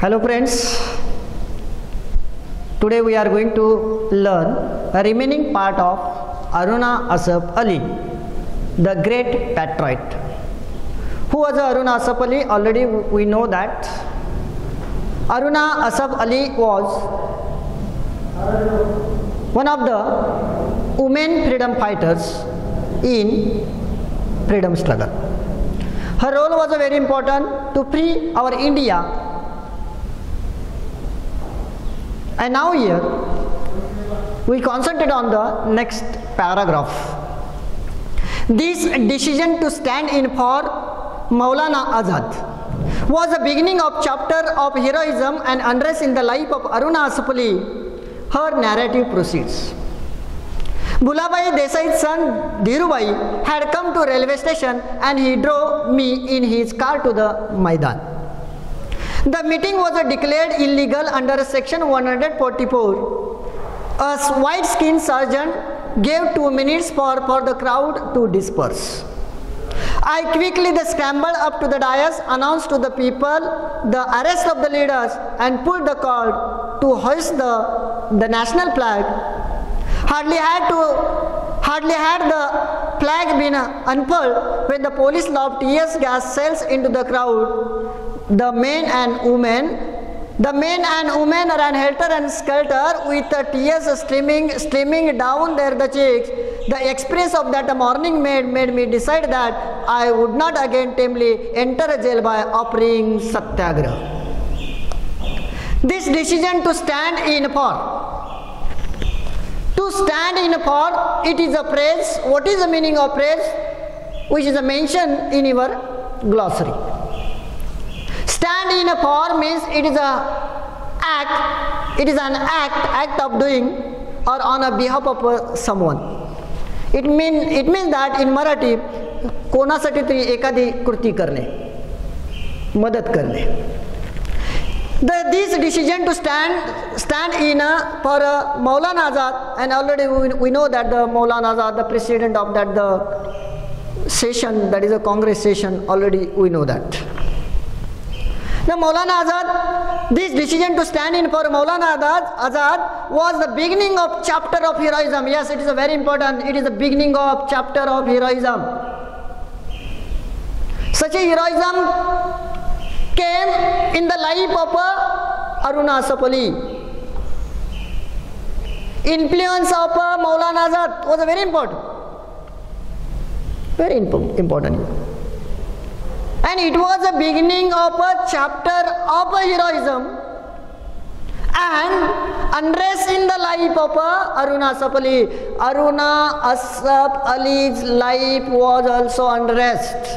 Hello friends, today we are going to learn a remaining part of Aruna Asaf Ali, the great patriot. Who was Aruna Asaf Ali? Already we know that Aruna Asaf Ali was one of the women freedom fighters in freedom struggle. Her role was very important to free our India. And now here we concentrate on the next paragraph. This decision to stand in for Maulana Azad was the beginning of chapter of heroism and unrest in the life of Aruna Asaf Ali. Her narrative proceeds. Bhulabai Desai's son Dhirubai had come to railway station and he drove me in his car to the Maidan. The meeting was declared illegal under section 144. A white-skinned sergeant gave 2 minutes for the crowd to disperse. I quickly scrambled up to the dais, announced to the people the arrest of the leaders and pulled the cord to hoist the national flag. Hardly had the flag been unfurled when the police lobbed tear gas shells into the crowd. The men and women ran helter and skelter with the tears streaming down their cheeks. The experience of that morning made me decide that I would not again tamely enter a jail by offering satyagraha. This decision to stand in for. To stand in for, it is a phrase. What is the meaning of phrase? Which is mentioned in your glossary. Stand in for means it is an act of doing or on a behalf of someone. It means that in Marathi कोणासाठी तरी एखादी कृती करणे, मदत करणे. This decision to stand in for Maulana Azad, and already we know that the Maulana Azad, the president of the session, that is a Congress session, already we know that. Now Maulana Azad, this decision to stand in for Maulana Azad was the beginning of chapter of heroism. Yes, it is a very important. It is the beginning of chapter of heroism. Such a heroism came in the life of Aruna Asaf Ali. Influence of Maulana Azad was very important. Very important. And it was the beginning of a chapter of heroism and unrest in the life of Aruna Asaf Ali. Aruna Asaf Ali's life was also unrest.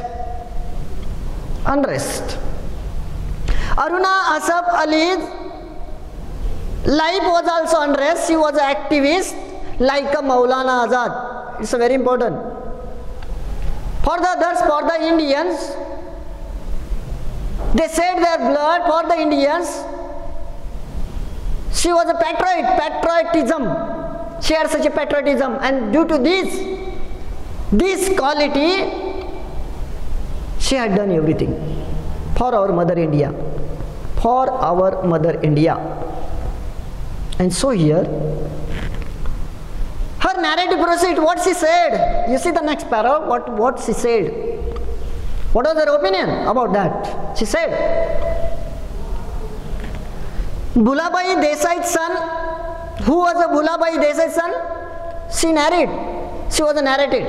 Aruna Asaf Ali's life was also unrest. She was an activist like a Maulana Azad. It's very important. For the others, for the Indians, they shed their blood for the Indians. She was a patriotism. She had such a patriotism, and due to this quality, she had done everything for our mother India. And so here, her narrative proceeds, what she said. You see the next paragraph, what she said. What was her opinion about that? She said, Bhulabai Desai's son, who was a Bhulabai Desai's son? She was narrated.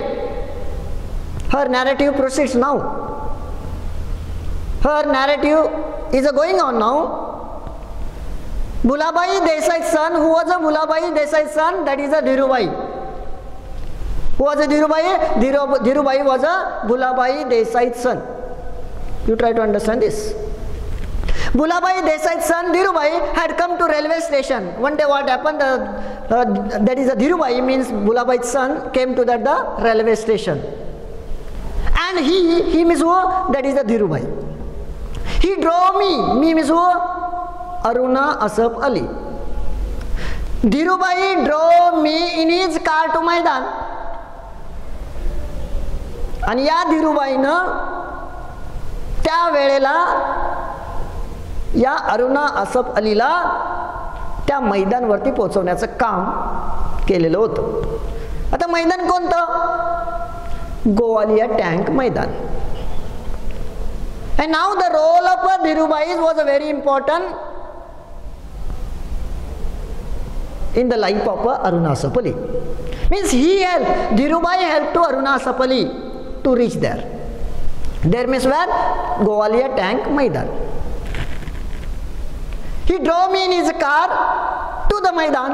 Her narrative proceeds now. Her narrative is going on now. Bhulabai Desai's son, who was a Bhulabai Desai's son? That is a Dhirubai. Who was a Dhirubai? Dhirubai was a Bhulabai Desai's son. You try to understand this. Bhulabai Desai's son Dhirubai had come to railway station. One day what happened? That is a Dhirubai means Bhulabai's son came to the railway station. And he means who? That is the Dhirubai. He drove me means who? Aruna Asaf Ali. Dhirubai drove me in his car to Maidan. आणि या धीरूबाईनं त्या वेळेला या अरुणा असफ अलीला त्या मैदानवरती पोहोचवण्याचं काम केलेलं होतं. आता मैदान कोणतं? गोवालिया टँक मैदान. And now the role of Dhirubhai was a very important in the life of Aruna Asaf Ali. Means he helped, Dhirubhai helped to Aruna Asaf Ali to reach there. There means where? Gowalia Tank Maidan. He drove me in his car to the Maidan.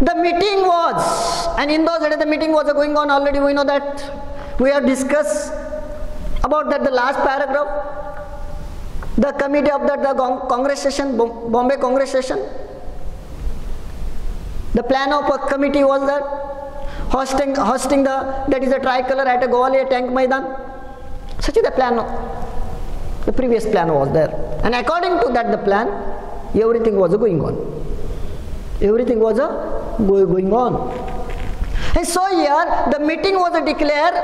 The meeting was, and in those days the meeting was going on already. We know that. We have discussed about that the last paragraph. The committee of that, the Congress session, Bombay Congress session. The plan of a committee was that hosting the, that is a tricolor at a Gowalia Tank Maidan. Such is the plan. The previous plan was there, and according to that the plan, everything was going on. Everything was going on. And so here the meeting was declared.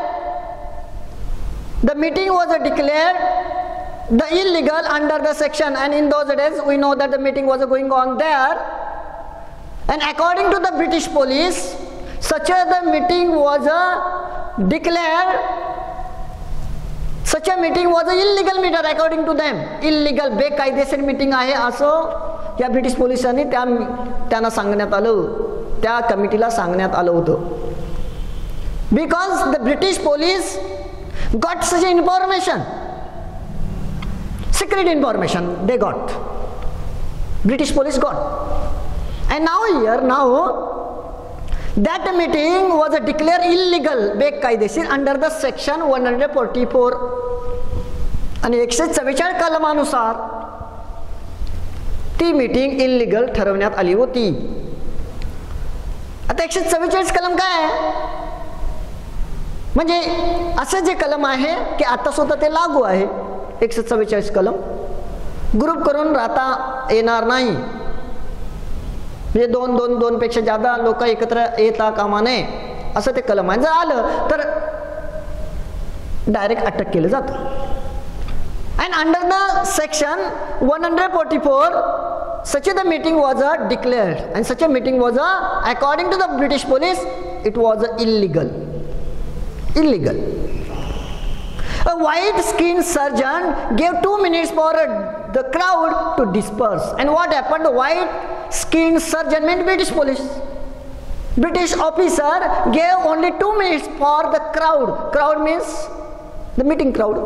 The meeting was declared the illegal under the section, and in those days we know that the meeting was going on there. And according to the British police, such as the meeting was declared, such a meeting was an illegal meeting according to them. Illegal, बेकायदेशीर meeting आहे असं या British पोलिसांनी त्यांना सांगण्यात आलं, त्या कमिटीला सांगण्यात आलं होतं. Because the British police got such information, secret information they got, British police got. And now here, that meeting was declared illegal, बेकायदेशीर under the section 144 आणि 144 कलमानुसार ती मीटिंग इल्लीगल ठरवण्यात आली होती. आता 144 कलम काय आहे? म्हणजे असं जे कलम आहे की आता सुद्धा ते लागू आहे. 144 कलम ग्रुप करून राहता येणार नाही. म्हणजे दोन पेक्षा जादा लोक एकत्र येता कामा नये असं ते कलम आहे. जर आलं तर डायरेक्ट अटक केलं जातं. And under the section 144, such a meeting was declared, and such a meeting was according to the British police, it was illegal. Illegal. A white-skinned sergeant gave 2 minutes for the crowd to disperse. And what happened? The white-skinned sergeant meant British police. British officer gave only 2 minutes for the crowd. Crowd means the meeting crowd.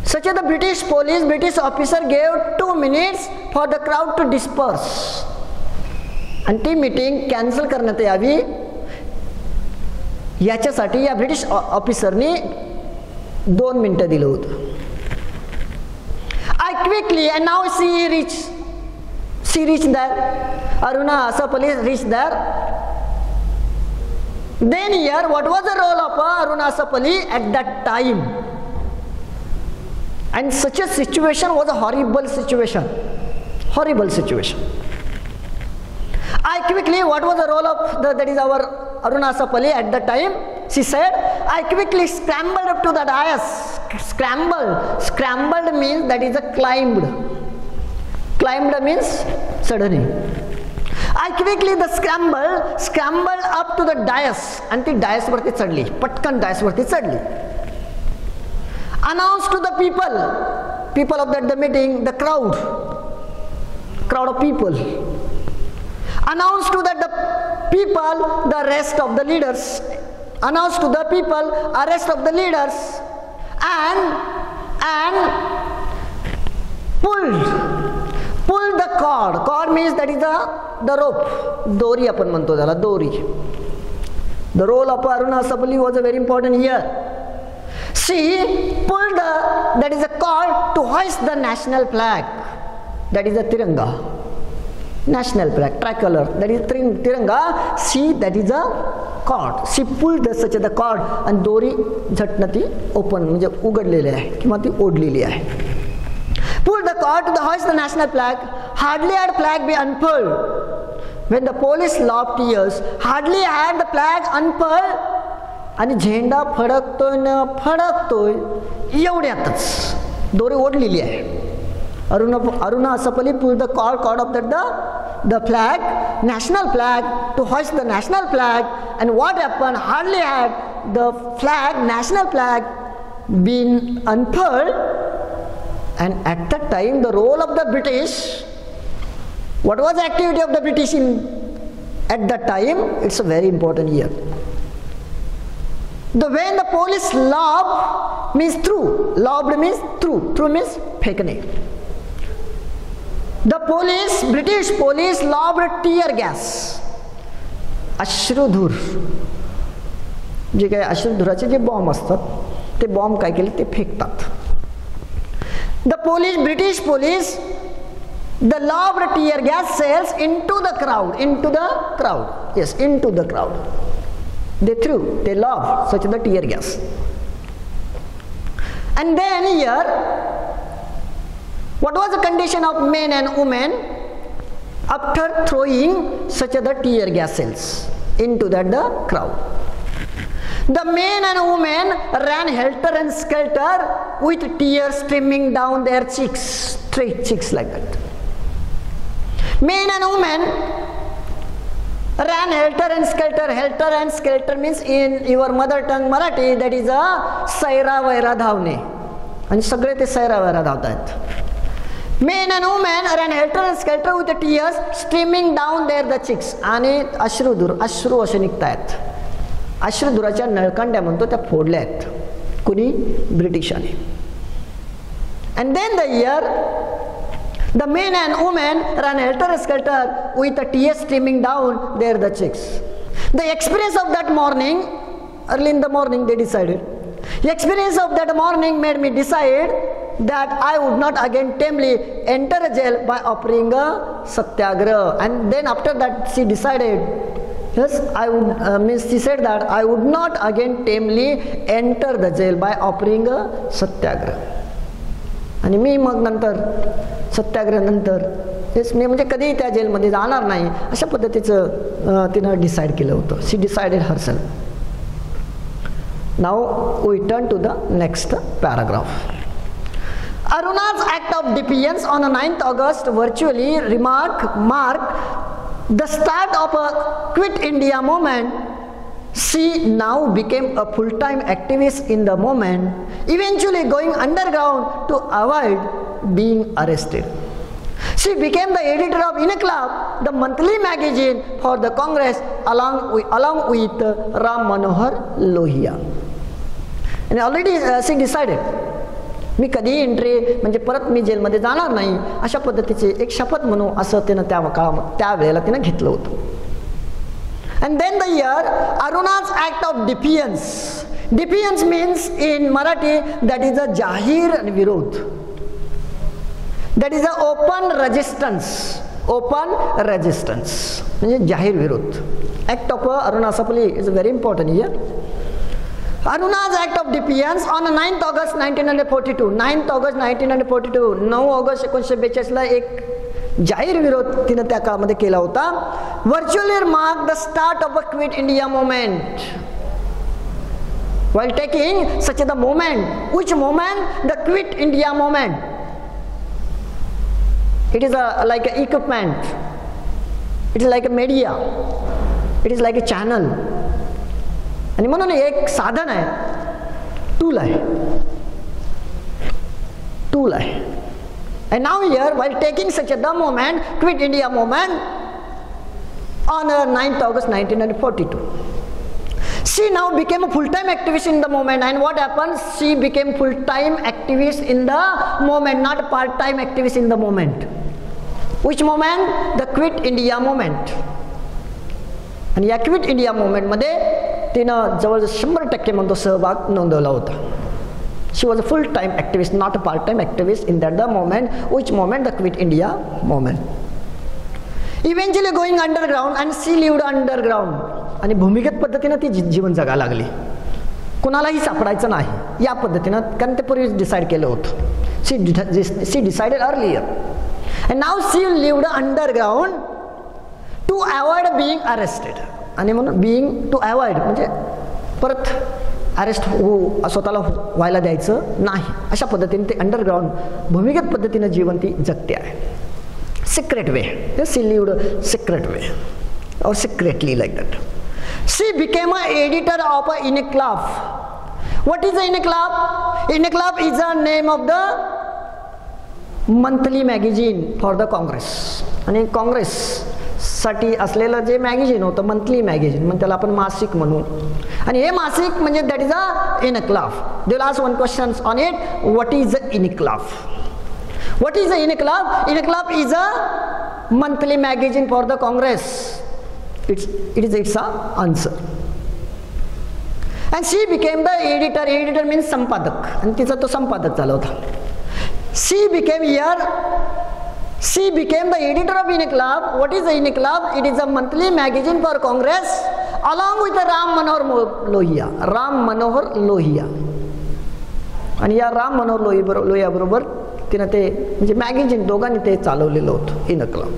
Such as the British police, British officer gave 2 minutes for the crowd to disperse. आणि ती meeting cancel करण्यात यावी याच्यासाठी या British ऑफिसरनी 2 मिनिटं दिलं होतं. I quickly, and now she reached there. Aruna Asaf Ali reached there. Then here, what was the role of Aruna Asaf Ali at that time? And such a situation was a horrible situation. Horrible situation. I quickly, what was the role of that is our Aruna Asaf Ali at that time? She said, I quickly scrambled up to the dais. Scrambled means that is a climbed. Climbed means suddenly. I quickly scrambled up to the dais. And the dais वरती चढली. पटकन dais वरती चढली. Announced to the people of the meeting, the crowd of people. Announced to the people the arrest of the leaders. Announced to the people arrest of the leaders, and pulled the cord. Cord means that is the rope. Dori आपण म्हणतो त्याला, दोरी. The role of Aruna Asaf Ali was very important here. She pulled that is a cord to hoist the national flag. That is a tiranga. National flag, tricolor. That is tiranga. She, that is a cord. She pulled such a cord and दोरी झटन ती open म्हणजे उघडलेली आहे किंवा ती ओढलेली आहे. Pulled the cord to hoist the national flag. Hardly had flag been unfurled when the police lobbed tears. Hardly had the flag unfurled. आणि झेंडा फडकतोय एवढ्यातच दोरी ओढलेली आहे. Aruna Asaf pulled the cord of the flag, national flag, to hoist the national flag. And what happened? Hardly had the flag, national flag, been unfurled, and at that time the role of the British, what was the activity of the British at that time? It's a very important year. When the police lobbed means threw, lobbed means threw means फेंकने. The police, British police lobbed tear gas, अश्रुधूर, जे काय अश्रुधुराचे जे bomb असतात ते bomb काय केले ते फेकतात. The police, British police, the lobbed tear gas cells into the crowd, yes, into the crowd. They lobbed such the tear gas. And then here, what was the condition of men and women after throwing such the tear gas cells into the crowd? The men and women ran helter and skelter with tears streaming down their cheeks, straight cheeks like that. Men and women ran helter and skelter. Helter and skelter means in your mother tongue Marathi, that is a सैरा वैरा धावणे, आणि सगळे ते सैरा वैरा धावतात. Men and women ran helter and skelter with the tears streaming down their cheeks. आणि अश्रू असे निघतायत. अश्रुधुराच्या नळकांड्या म्हणतो त्या फोडल्या आहेत कुणी? ब्रिटिशांनी. And then the men and women ran helter skelter with the tears streaming down their cheeks. The experience of that morning, early in the morning they decided. The experience of that morning made me decide that I would not again tamely enter a jail by offering a satyagraha. And then after that she decided, yes, I would, she said that I would not again tamely enter the jail by offering a satyagraha. आणि मी मग नंतर सत्याग्रह नंतर हेच मी म्हणजे कधीही त्या जेलमध्ये जाणार नाही अशा पद्धतीचं तिनं डिसाईड केलं होतं. She decided herself. Now we turn to the next paragraph. Aruna's act of defiance on 9th August virtually marked the start of a Quit India movement. She now became a full-time activist in the movement, eventually going underground to avoid being arrested. She became the editor of Inqilab, the monthly magazine for the Congress, along with Ram Manohar Lohia. And already she decided, मी कधी entry म्हणजे परत मी जेलमध्ये जाणार नाही अशा पद्धतीचे एक शपथ म्हणून असं तिनं त्या वेळेला तिनं घेतलं होतं. And then the year Aruna's act of defiance. Defiance means in Marathi that is a jahir virodh. That is a open resistance. Open resistance. म्हणजे जाहीर विरोध. Act of Aruna Asaf is very important here. Aruna's act of defiance on 9th August 1942. 9th August 1942. 9 August 1942 ला एक जाहीर विरोध तिने त्या काळामध्ये केला होता. Virtually marked the start of a Quit India movement. While taking such the movement, which movement? The Quit India movement. It is like an equipment. It is like a media. It is like a channel. आणि म्हणून एक साधन आहे, tool आहे. And now here, while taking such a movement, Quit India movement, on 9th August 1942, she now became a full-time activist in the movement. And what happened? She became full-time activist in the movement, not part-time activist in the movement. Which movement? The Quit India movement. आणि या quit India मूवमेंटमध्ये तिनं जवळजवळ 100% म्हणतो सहभाग नोंदवला होता. She was a full-time activist, not a part-time activist in that the movement. Which movement? The Quit India movement. Eventually going underground, and she lived underground. आणि भूमिगत पद्धतीने ती जीवन जगायला लागली. कुणालाही सापडायचं नाही या पद्धतीने, कारण ते पूर्वी डिसाइड केलं होतं. She decided earlier. And now she lived underground to avoid being arrested. आणि म्हणून being to avoid म्हणजे परत अरेस्ट स्वतःला व्हायला द्यायचं नाही. अशा पद्धतीने ते अंडरग्राऊंड भूमिगत पद्धतीने जीवन ती जगते आहे. Secret way, she lived secret way और secretly like that. She became a editor of a Inquilab. What is a Inquilab? Inquilab is a name of the monthly magazine for the Congress. आणि काँग्रेस साठी असलेलं जे मॅगझिन होतं मंथली मॅगझिन, म्हणजे त्याला आपण मासिक म्हणू. आणि हे मासिक म्हणजे that is a Inquilab. They will ask one question on it, what is a Inquilab? What is a Inquilab? Inquilab is a monthly magazine for the Congress. It's a answer. And she became the editor. Editor means संपादक, आणि तिचा तो संपादक झाला होता. She became the editor of Inkilab. What is the Inkilab? It is a monthly magazine for Congress along with Ram Manohar Lohia. Ram Manohar Lohia. आणि या राम मनोहर लोहिया बरोबर तिने ते म्हणजे मॅगझिन दोघांनी ते चालवलेलं होतं इनक्लाब.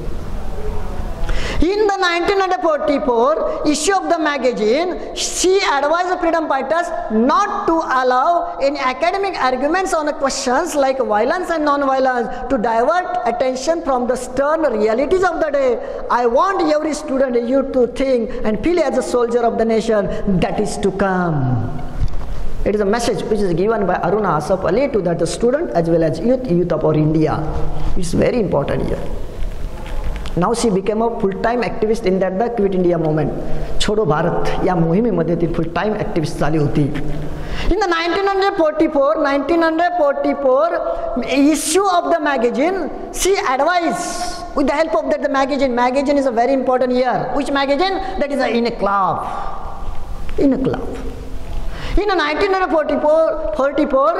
In the 1944 issue of the magazine, she advised the freedom fighters not to allow any academic arguments on questions like violence and non-violence to divert attention from the stern realities of the day. I want every student and youth to think and feel as a soldier of the nation that is to come. It is a message which is given by Aruna Asaf Ali to the student as well as youth of our India. It's very important here. Now she became a full-time activist in that the Quit India movement. छोडो भारत या मोहिमेमध्ये ती full-time activist झाली होती. In the 1944 issue of the magazine, she advised with the help of that the magazine. Magazine is a very important here. Which magazine? That is a Inkilab. Inkilab. In 1944,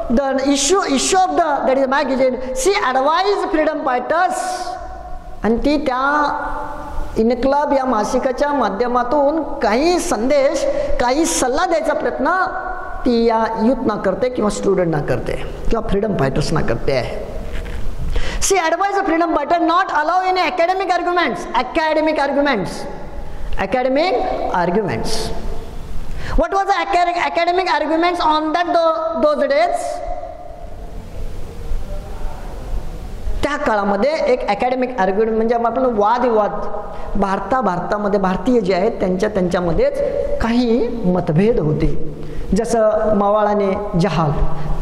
the issue of the that is a magazine, she advised freedom fighters. आणि ती त्या इनक्लाब या मासिकाच्या माध्यमातून काही संदेश, काही सल्ला द्यायचा प्रयत्न ती या युथना करते किंवा स्टुडंटना करते किंवा फ्रीडम फायटर्सना करते आहे. She advise the freedom fighter not allow any academic arguments. What was the academic arguments on that those days? त्या काळामध्ये एक अकॅडमिक आर्ग्युमेंट म्हणजे आपण वादविवाद भारतामध्ये भारतीय जे आहेत त्यांच्यामध्येच काही मतभेद होते. जसं मवाळाने जहाल,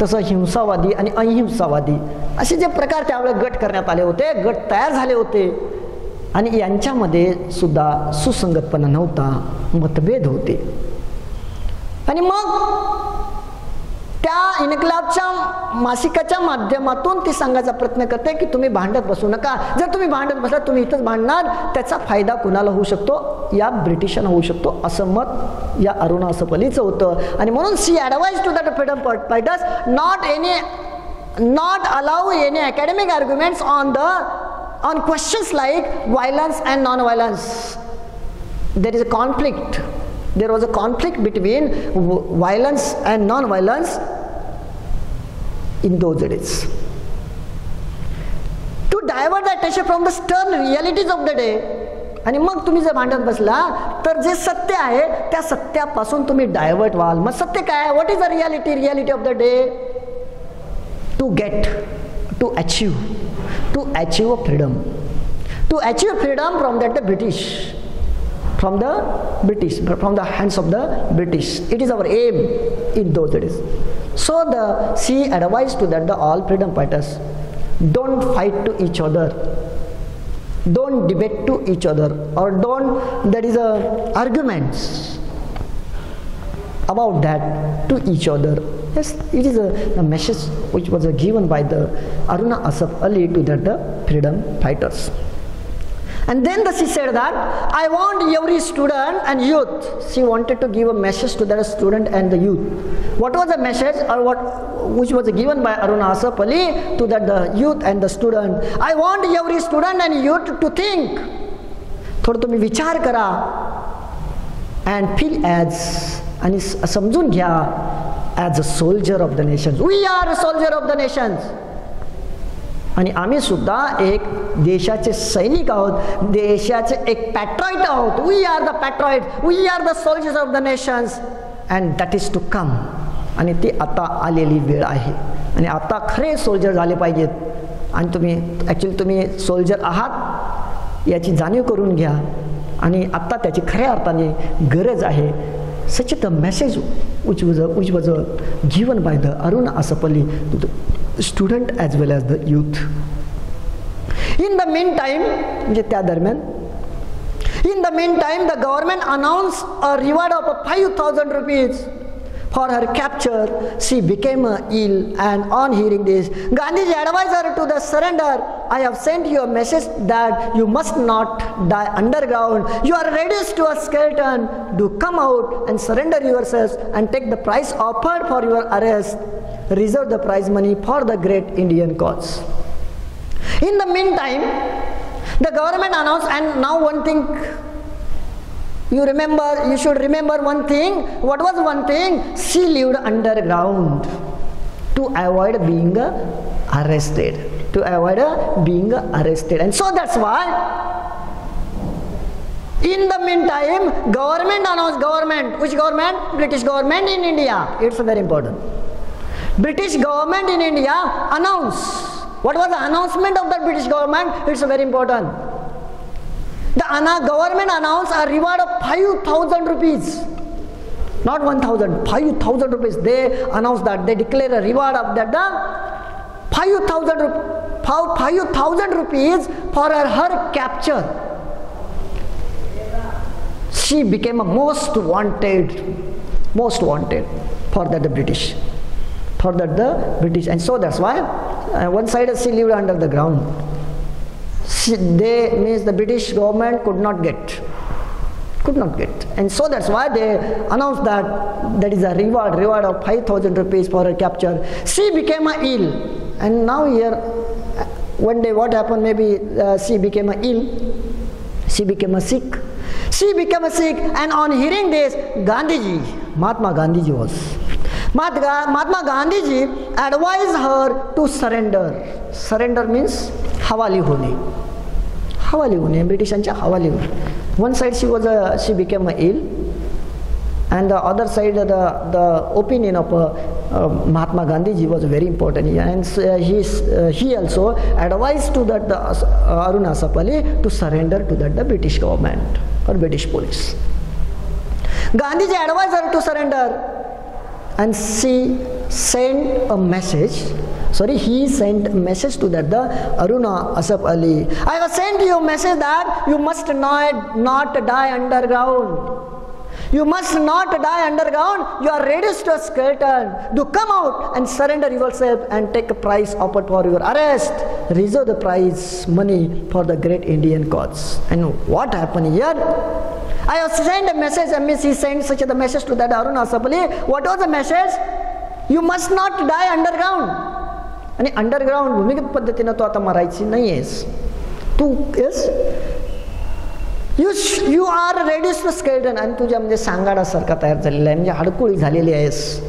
तसं हिंसावादी आणि अहिंसावादी असे जे प्रकार त्यावेळेस गट करण्यात आले होते, गट तयार झाले होते आणि यांच्यामध्ये सुद्धा सुसंगतपणा नव्हता, मतभेद होते. आणि मग त्या इनक्लाबच्या मासिकाच्या माध्यमातून ती सांगायचा प्रयत्न करते की तुम्ही भांडत बसू नका. जर तुम्ही भांडत बसला तुम्ही इथंच भांडणार, त्याचा फायदा कुणाला होऊ शकतो? या ब्रिटिशांना होऊ शकतो, असं मत या अरुणा असफ अलीचं होतं. आणि म्हणून she advise to that freedom fighters not allow any academic arguments on questions like violence and non-violence. There is a conflict. There was a conflict between violence and non-violence in those days. To divert the attention from the stern realities of the day. आणि मग तुम्ही जर भांडत बसला तर जे सत्य आहे त्या सत्यापासून तुम्ही डायव्हर्ट व्हाल. मग सत्य काय आहे? What is the reality of the day? To achieve freedom from the hands of the British. It is our aim in those days. So she advised to that the all freedom fighters, don't fight to each other, don't debate to each other, or don't arguments about that to each other. Yes, it is a message which was given by the Aruna Asaf Ali to the freedom fighters. And then she said that I want every student and youth. She wanted to give a message to the student and the youth. What was the message which was given by Aruna Asaf Ali to the youth and the student? I want every student and youth to think. थोडं तुम्ही विचार करा and feel as आणि समजून घ्या as a soldier of the nations. We are a soldier of the nations. आणि आम्ही सुद्धा एक देशाचे सैनिक आहोत, देशाचे एक पॅट्रॉइट आहोत. We are the patriot, we are the soldiers of the nations. And that is to come. आणि ती आता आलेली वेळ आहे. आणि आता खरे सोल्जर झाले पाहिजेत. आणि तुम्ही ॲक्च्युली तुम्ही सोल्जर आहात याची जाणीव करून घ्या. आणि आत्ता त्याची खऱ्या अर्थाने गरज आहे. सच the message which was given by the Aruna Asaf to the student as well as the youth. In the meantime, म्हणजे त्या दरम्यान, in the meantime the government announced a reward of 5,000 rupees for her capture. She became ill, and on hearing this, Gandhiji advised her to the surrender. I have sent you a message that you must not die underground. You are reduced to a skeleton. Do come out and surrender yourselves and take the price offered for your arrest. Reserve the prize money for the great Indian cause. In the meantime, the government announced, and now one thing you should remember one thing. What was one thing? She lived underground to avoid being arrested. And so that's why in the meantime government announced, which government? British government in India. It's very important. British government in India announced. What was the announcement of the British government? It's very important. The government announced a reward of 5,000 rupees. Not 1,000, 5,000 rupees. They announced that. They declared a reward of that. 5,000 rupees for her capture. She became a most wanted for the British. And so that's why one side she lived under the ground. The British government could not get, and so that's why they announced that is a reward of 5,000 rupees for her capture. She became ill, and now here one day what happened? Maybe she became ill. She became sick, and on hearing this, Mahatma Gandhiji advised her to surrender. Surrender means हवाली होणे, ब्रिटिशांच्या हवाली होणे. One side she became ill, and the other side the opinion of Mahatma Gandhiji was very important, and he also advised to that Aruna Asaf to surrender to that the British government or British police. Gandhiji advised her to surrender, and he sent a message to that the Aruna Asaf Ali. I have sent you a message that you must not die underground. You must not die underground. You are reduced to a skeleton. Do come out and surrender yourself and take a price offered for your arrest. Reserve the prize money for the great Indian cause. And what happened here? I have sent a message. He sent such a message to that Aruna Asaf Ali. What was the message? You must not die underground. आणि underground भूमिगत पद्धतीनं तू आता मरायची नाही आहेस. तू you are reduced to skeleton, आणि तुझ्या म्हणजे सांगाडासारखा तयार झालेला आहे, म्हणजे हाडकुळी झालेली आहेस.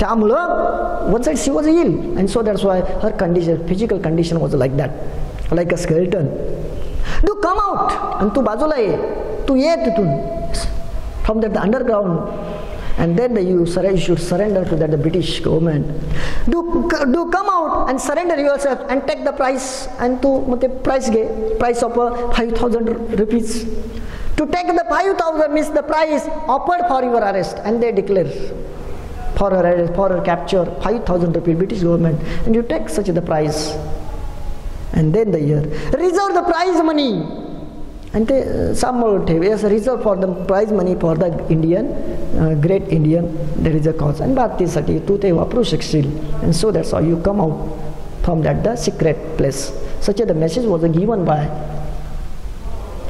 त्यामुळं one side she was ill, and so that's why her condition, physical condition was like that, like a skeleton. Do come out, आणि तू बाजूला ये, तू ये तिथून from that underground. And then you should surrender to the British government. Do come out and surrender yourself and take the price, and to price of 5,000 rupees. To take the 5,000 means the price offered for your arrest, and they declare for her arrest, for her capture, 5,000 rupees British government, and you take such the price, and then reserve the prize money. And some reserve for the prize money for the Indian, great Indian, there is a cause. And Bhakti-साठी तू ते वापरू शकशील. And so that's how you come out from the secret place. Such a message was given by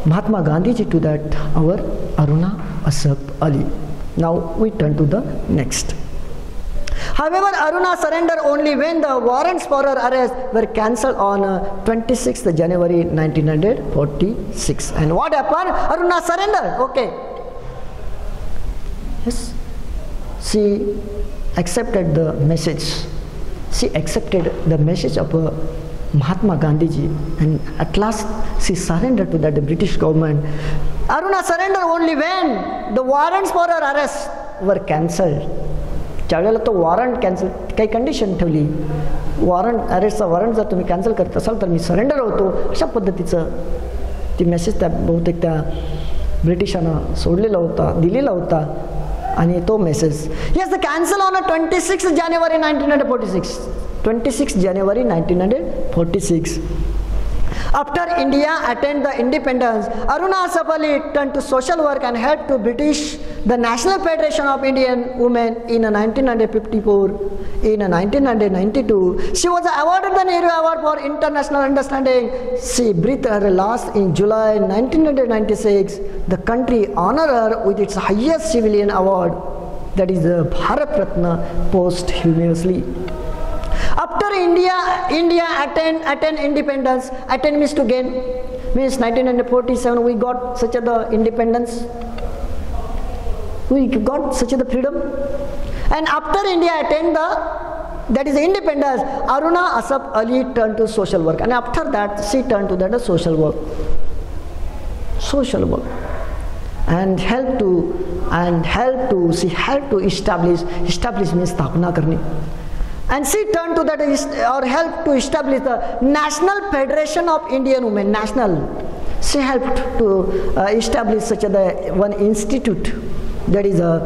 Mahatma Gandhiji to that our Aruna Asaf Ali. Now we turn to the next. However, Aruna surrendered only when the warrants for her arrest were cancelled on 26th January 1946. And what happened? Aruna surrendered. Okay. Yes. She accepted the message. She accepted the message of Mahatma Gandhiji, and at last she surrendered to the British government. Aruna surrendered only when the warrants for her arrest were cancelled. ज्यावेळेला तो warrant cancel, काही condition ठेवली, warrant अरेस्टचा warrant जर तुम्ही cancel करत असाल तर मी surrender होतो, अशा पद्धतीचं ती मेसेज त्या बहुतेक त्या ब्रिटिशांना सोडलेला होता, दिलेला होता. आणि तो message yes the cancel on 26 January 1946. 26 January 1946. After India attained the independence, Aruna Asaf turned to social work and helped to British the National Federation of Indian Women in 1954. In 1992, she was awarded the Nehru Award for International Understanding. She breathed her last in July 1996. The country honored her with its highest civilian award, that is the Bharat Ratna, posthumously. After India attained independence, attain means to gain, means 1947 we got such a the independence, we got such a the freedom. And after India attained the, that is the independence, Aruna Asaf Ali turned to social work, and after that she turned to that social work, and helped to she helped to establish means स्थापना करनी. And she turned to that or helped to establish the National Federation of Indian Women. National. She helped to establish such a one institute, that is a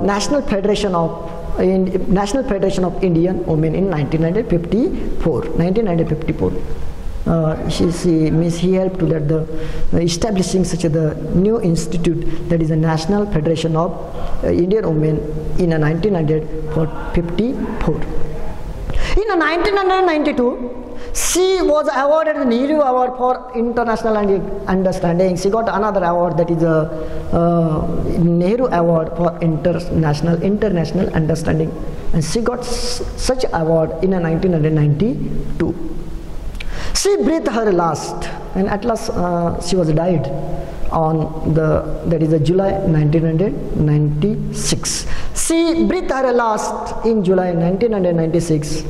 National Federation of Indian Women in 1954. He helped to that the establishing such a the new institute, that is a National Federation of Indian Women in 1954. In 1992, she was awarded the Nehru Award for International Understanding. She got another award, that is a Nehru Award for International Understanding, and she got such award in 1992. She breathed her last, and at last she was died on that is July 1996. She breathed her last in July 1996.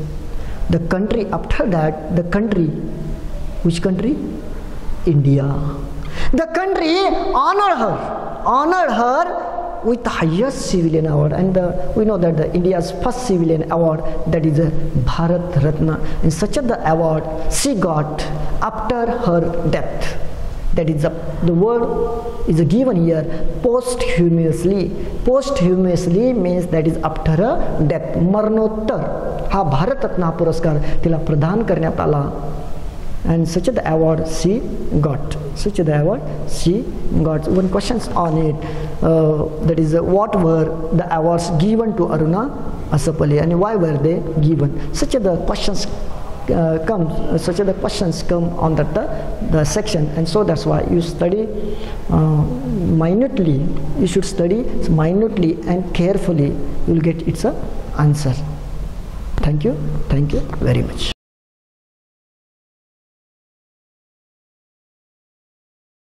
The country after that, which country? India. The country honored her with the highest civilian award, and we know that India's first civilian award, that is a Bharat Ratna, and such a the award she got after her death. That is the word is given here, posthumously. Posthumously means that is after a death. मरणोत्तर हा भारत रत्न पुरस्कार तिला प्रदान करण्यात आला, and such the award she got. One questions on it, that is what were the awards given to Aruna Asaf Ali, and why were they given? Such the questions come on the section, and so that's why you study minutely. You should study minutely and carefully. You will get its answer. Thank you very much.